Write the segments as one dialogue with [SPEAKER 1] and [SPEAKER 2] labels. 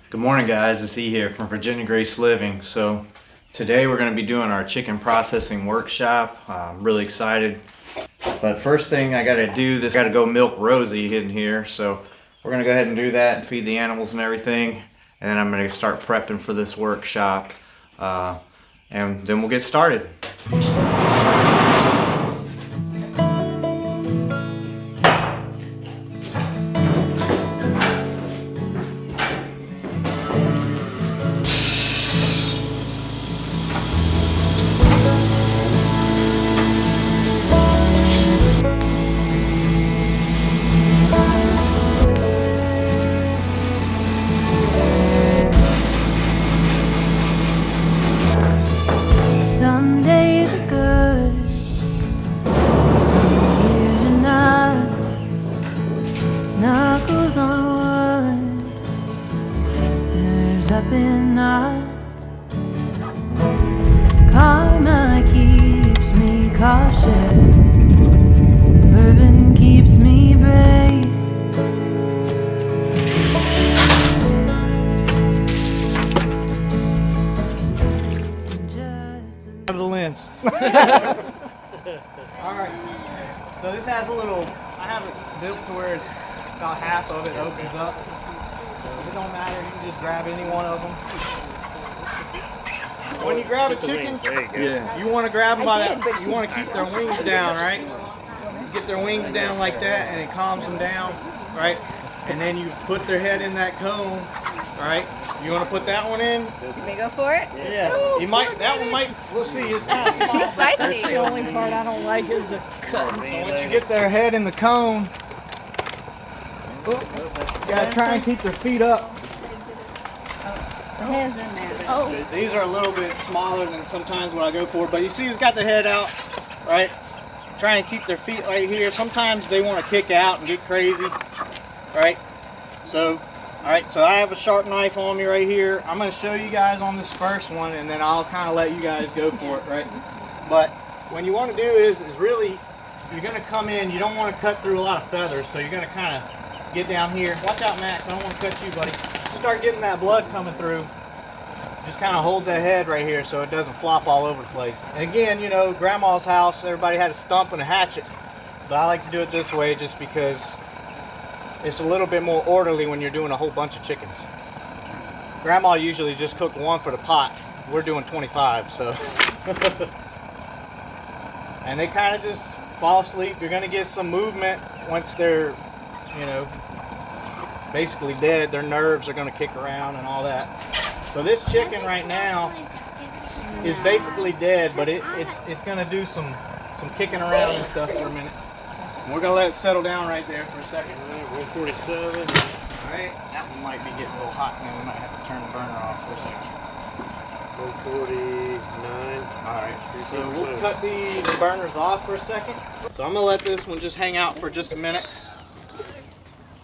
[SPEAKER 1] Good morning, guys. It's E here from Virginia Grace Living. So today we're going to be doing our chicken processing workshop. I'm really excited. But first thing I got to do, I got to go milk Rosie in here. So we're going to go ahead and do that and feed the animals and everything. And then I'm going to start prepping for this workshop. And then we'll get started.
[SPEAKER 2] Some days are good, some years are not. Knuckles on wood, nerves up in knots. Karma keeps me cautious, and bourbon keeps me brave.
[SPEAKER 3] Out of the lens. Alright, so this has a little, I have it built to where it's about half of it opens up. So it don't matter, you can just grab any one of them. When you grab a chicken, you want to grab them by that, you want to keep their wings down, right? You get their wings down like that and it calms them down, right? And then you put their head in that cone, right? You want to put that one in?
[SPEAKER 4] You may go for it?
[SPEAKER 3] Yeah. You might, that one might, we'll see. It's kind of small.
[SPEAKER 4] She's spicy.
[SPEAKER 5] That's the only part I don't like is the cut.
[SPEAKER 3] So once you get their head in the cone, you gotta try and keep their feet up.
[SPEAKER 4] The head's in there. Oh.
[SPEAKER 3] These are a little bit smaller than sometimes what I go for, but you see it's got their head out, right? Try and keep their feet right here. Sometimes they want to kick out and get crazy, right? So, alright, so I have a sharp knife on me right here. I'm going to show you guys on this first one and then I'll kind of let you guys go for it, right? But what you want to do is really, you're going to come in, you don't want to cut through a lot of feathers, so you're going to kind of get down here. Watch out, Max, I don't want to cut you, buddy. Start getting that blood coming through. Just kind of hold the head right here so it doesn't flop all over the place. And again, you know, Grandma's house, everybody had a stump and a hatchet. But I like to do it this way just because it's a little bit more orderly when you're doing a whole bunch of chickens. Grandma usually just cooked one for the pot. We're doing 25, so. And they kind of just fall asleep. You're gonna get some movement once they're, you know, basically dead. Their nerves are gonna kick around and all that. So this chicken right now is basically dead, but it's gonna do some kicking around and stuff for a minute. And we're gonna let it settle down right there for a second.
[SPEAKER 1] 147.
[SPEAKER 3] Alright, that one might be getting a little hot now. We might have to turn the burner off for a second.
[SPEAKER 1] 149.
[SPEAKER 3] Alright, so we'll cut these burners off for a second. So I'm gonna let this one just hang out for just a minute.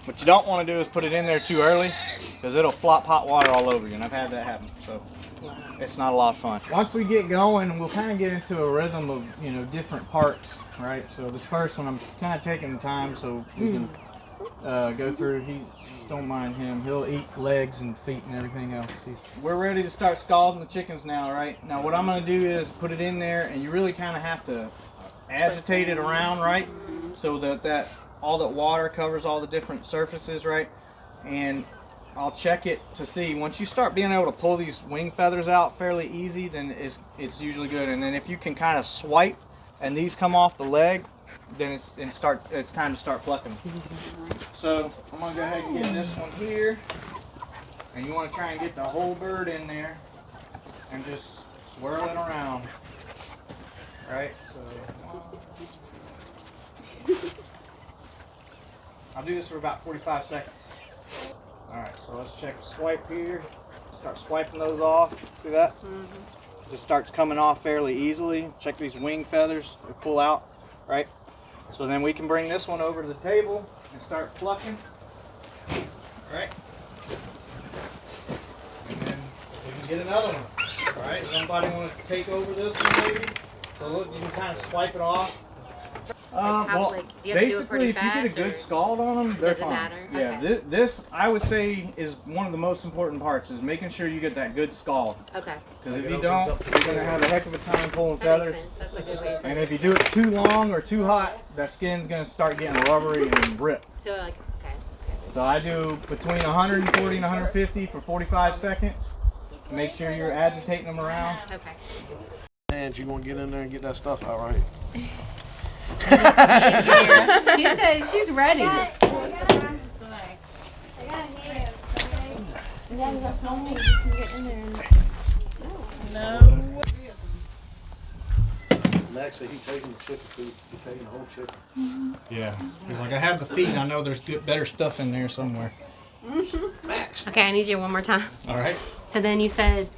[SPEAKER 3] What you don't want to do is put it in there too early because it'll flop hot water all over you, and I've had that happen, so it's not a lot of fun. Once we get going, we'll kind of get into a rhythm of, you know, different parts, right? So this first one, I'm kind of taking the time so we can go through. Don't mind him. He'll eat legs and feet and everything else. We're ready to start scalding the chickens now, right? Now what I'm going to do is put it in there, and you really kind of have to agitate it around, right? So that all that water covers all the different surfaces, right? And I'll check it to see. Once you start being able to pull these wing feathers out fairly easy, then it's usually good. And then if you can kind of swipe and these come off the leg, then it's time to start plucking. So I'm gonna go ahead and get this one here, and you want to try and get the whole bird in there and just swirl it around. Right? So I'll do this for about 45 seconds. Alright, so let's check the swipe here. Start swiping those off. See that? Just starts coming off fairly easily. Check these wing feathers. They pull out, right? So then we can bring this one over to the table and start plucking. Alright? And then we can get another one. Alright, somebody want to take over this one maybe? So look, you can kind of swipe it off.
[SPEAKER 6] Like, do you have to do it
[SPEAKER 3] basically,
[SPEAKER 6] pretty
[SPEAKER 3] if you get a
[SPEAKER 6] fast,
[SPEAKER 3] good
[SPEAKER 6] or
[SPEAKER 3] scald on them, they're
[SPEAKER 6] doesn't
[SPEAKER 3] fine.
[SPEAKER 6] matter?
[SPEAKER 3] Yeah,
[SPEAKER 6] Okay.
[SPEAKER 3] this I would say is one of the most important parts is making sure you get that good scald.
[SPEAKER 6] Okay.
[SPEAKER 3] Because if you don't, you're gonna have a heck of a time pulling
[SPEAKER 6] That
[SPEAKER 3] feathers.
[SPEAKER 6] makes sense. That's a good way to put
[SPEAKER 3] And
[SPEAKER 6] it.
[SPEAKER 3] if you do it too long or too hot, that skin's gonna start getting rubbery and rip.
[SPEAKER 6] So like, okay.
[SPEAKER 3] So I do between 140 and 150 for 45 seconds. Make sure you're agitating them around.
[SPEAKER 6] Okay.
[SPEAKER 7] Hands, you gonna get in there and get that stuff out, right?
[SPEAKER 4] She said she's ready.
[SPEAKER 7] Max said he's taking the chicken food. He's taking the whole chicken.
[SPEAKER 3] Yeah. He's like, I have the feet. I know there's better stuff in there somewhere.
[SPEAKER 6] Okay, I need you one more time.
[SPEAKER 3] All right.
[SPEAKER 6] So then you said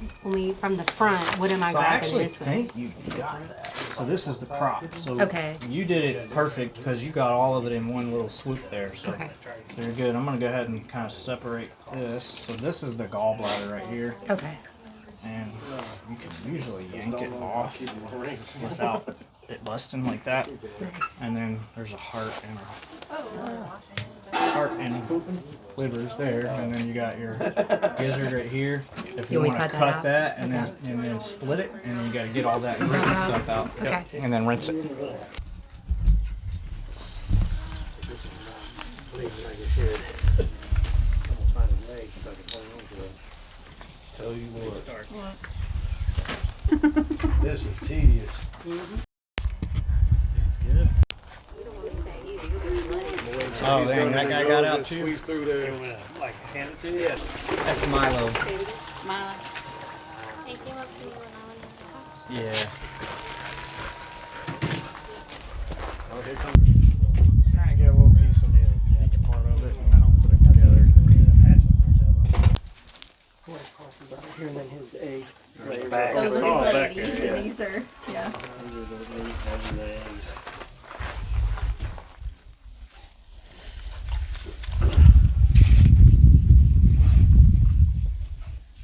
[SPEAKER 6] from the front, what am I
[SPEAKER 3] So I
[SPEAKER 6] grabbing
[SPEAKER 3] actually
[SPEAKER 6] this way?
[SPEAKER 3] think you got that. So this is the crop. So
[SPEAKER 6] Okay.
[SPEAKER 3] you did it perfect because you got all of it in one little swoop there. So,
[SPEAKER 6] Okay.
[SPEAKER 3] so you're good. I'm gonna go ahead and kind of separate this. So this is the gallbladder right here,
[SPEAKER 6] Okay.
[SPEAKER 3] and you can usually yank it off without it busting like that. And then there's a heart and livers there, and then you got your gizzard right here. If you
[SPEAKER 6] we
[SPEAKER 3] want to
[SPEAKER 6] cut that
[SPEAKER 3] cut
[SPEAKER 6] out?
[SPEAKER 3] that and then split it, and then you got to get all that gritty stuff out.
[SPEAKER 6] Okay.
[SPEAKER 3] And then rinse it.
[SPEAKER 7] Tell you what. This is tedious.
[SPEAKER 3] Oh, dang, that guy got out too?
[SPEAKER 7] Squeeze through there. Like hand it to you? Yeah.
[SPEAKER 3] That's Milo.
[SPEAKER 4] Milo.
[SPEAKER 3] Yeah.
[SPEAKER 7] Oh, here comes.
[SPEAKER 3] Trying to get a little piece of each part of it, and then I'll put it together.
[SPEAKER 7] Here and then his egg.
[SPEAKER 3] Back.
[SPEAKER 4] Those
[SPEAKER 3] It's
[SPEAKER 4] are
[SPEAKER 3] all
[SPEAKER 4] his
[SPEAKER 3] back
[SPEAKER 4] ladies,
[SPEAKER 3] there.
[SPEAKER 4] and these are, yeah.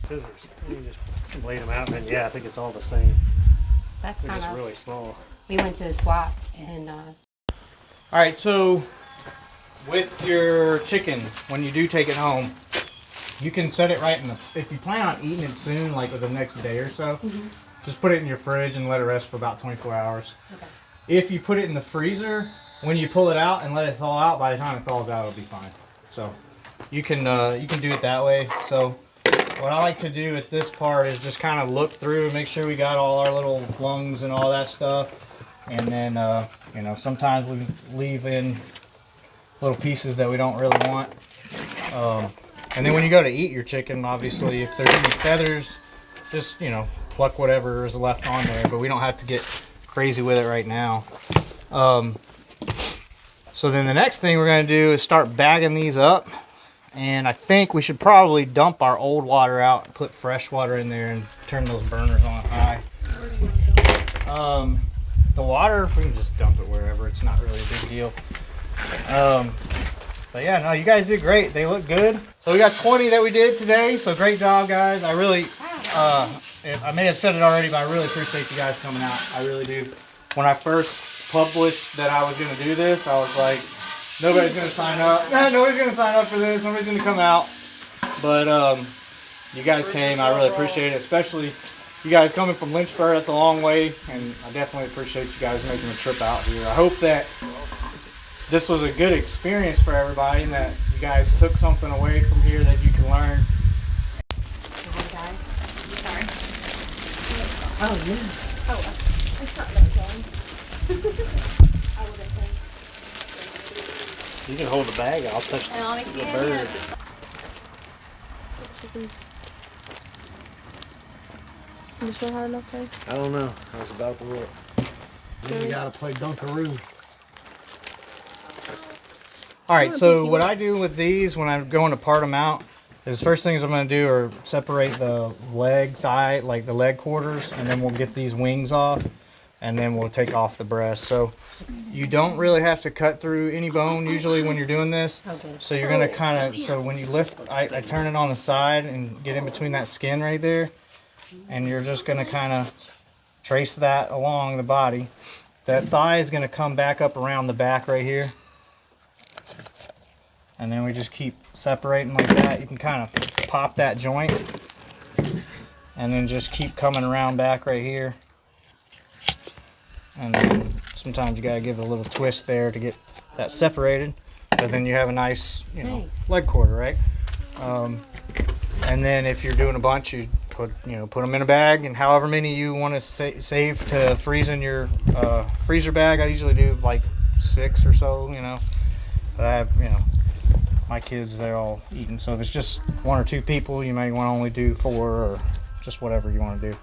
[SPEAKER 7] Scissors. You just laid them out, and then yeah, I think it's all the same.
[SPEAKER 6] That's
[SPEAKER 7] They're
[SPEAKER 6] kind
[SPEAKER 7] just
[SPEAKER 6] of.
[SPEAKER 7] really small.
[SPEAKER 6] We went to the swap and
[SPEAKER 3] All right, so with your chicken, when you do take it home, you can set it right in the. If you plan on eating it soon, like the next day or so, just put it in your fridge and let it rest for about 24 hours.
[SPEAKER 6] Okay.
[SPEAKER 3] If you put it in the freezer, when you pull it out and let it thaw out, by the time it thaws out, it'll be fine. So you can do it that way. So what I like to do at this part is just kind of look through and make sure we got all our little lungs and all that stuff. And then, you know, sometimes we leave in little pieces that we don't really want. And then when you go to eat your chicken, obviously, if there's any feathers, just, you know, pluck whatever is left on there. But we don't have to get crazy with it right now. So then the next thing we're going to do is start bagging these up. And I think we should probably dump our old water out, put fresh water in there, and turn those burners on high. The water, we can just dump it wherever. It's not really a big deal. But yeah, no, you guys did great. They look good. So we got 20 that we did today. So great job, guys. I really, I may have said it already, but I really appreciate you guys coming out. I really do. When I first published that I was going to do this, I was like, nobody's going to sign up. Nobody's going to sign up for this. Nobody's going to come out. But you guys came. I really appreciate it, especially you guys coming from Lynchburg. That's a long way, and I definitely appreciate you guys making the trip out here. I hope that this was a good experience for everybody and that you guys took something away from here that you can learn.
[SPEAKER 6] oh yeah.
[SPEAKER 7] You can hold the bag. I'll touch the bird.
[SPEAKER 4] You sure hard enough there?
[SPEAKER 7] I don't know. I was about to look. Then you gotta play Dunkaroo.
[SPEAKER 3] All right, so what I do with these when I'm going to part them out is first things I'm going to do are separate the leg, thigh, like the leg quarters, and then we'll get these wings off, and then we'll take off the breast. So you don't really have to cut through any bone usually when you're doing this.
[SPEAKER 6] Okay.
[SPEAKER 3] So you're going to kind of, so when you lift, I turn it on the side and get in between that skin right there, and you're just going to kind of trace that along the body. that thigh is going to come back up around the back right here. And then we just keep separating like that. You can kind of pop that joint and then just keep coming around back right here. And then sometimes you got to give it a little twist there to get that separated. But then you have a nice,
[SPEAKER 6] Nice.
[SPEAKER 3] leg quarter, right? And then if you're doing a bunch, you put them in a bag, and however many you want to save to freeze in your freezer bag. I usually do like 6 or so, But I have, my kids, they're all eating. So if it's just 1 or 2 people, you may want to only do 4 or just whatever you want to do.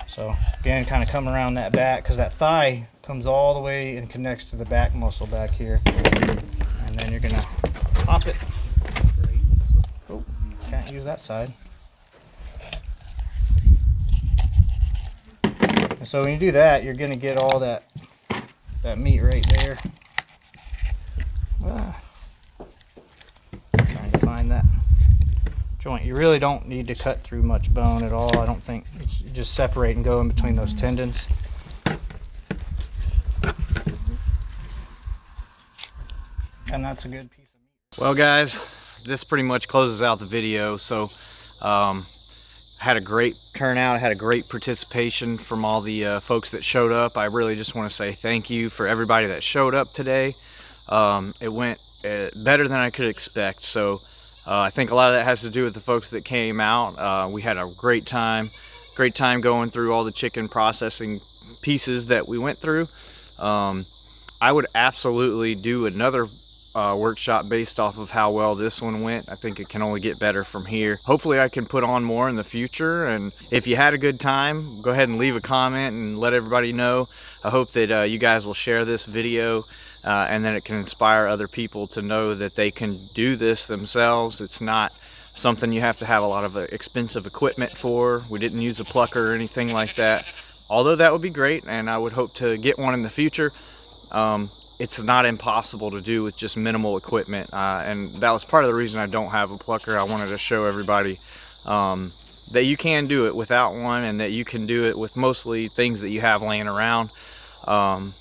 [SPEAKER 3] So again, kind of come around that back, because that thigh comes all the way and connects to the back muscle back here. And then you're gonna pop it. Oh, can't use that side. And so when you do that, you're gonna get all that meat right there. Trying to find that joint. You really don't need to cut through much bone at all. I don't think. It's just separate and go in between those tendons. And that's a good piece of meat. Well guys, this pretty much closes out the video. So had a great turnout, had a great participation from all the folks that showed up. I really just want to say thank you for everybody that showed up today. It went better than I could expect. So I think a lot of that has to do with the folks that came out. We had a great time going through all the chicken processing pieces that we went through. I would absolutely do another workshop based off of how well this one went. I think it can only get better from here. Hopefully I can put on more in the future, and if you had a good time, go ahead and leave a comment and let everybody know. I hope that you guys will share this video and then it can inspire other people to know that they can do this themselves. It's not something you have to have a lot of expensive equipment for. We didn't use a plucker or anything like that, although that would be great and I would hope to get one in the future. It's not impossible to do with just minimal equipment, and that was part of the reason I don't have a plucker. I wanted to show everybody that you can do it without one, and that you can do it with mostly things that you have laying around, and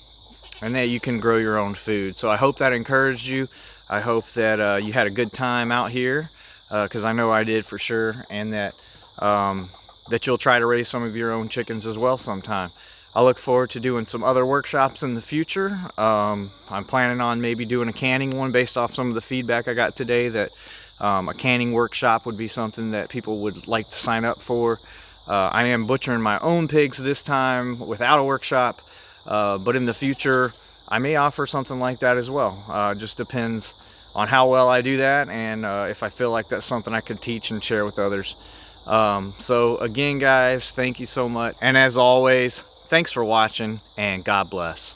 [SPEAKER 3] that you can grow your own food. So I hope that encouraged you. I hope that you had a good time out here, because I know I did for sure, and that that you'll try to raise some of your own chickens as well sometime. I look forward to doing some other workshops in the future. I'm planning on maybe doing a canning one based off some of the feedback I got today, that a canning workshop would be something that people would like to sign up for. I am butchering my own pigs this time without a workshop, but in the future I may offer something like that as well. Just depends on how well I do that, and if I feel like that's something I could teach and share with others. So again guys, thank you so much, and as always, thanks for watching, and God bless.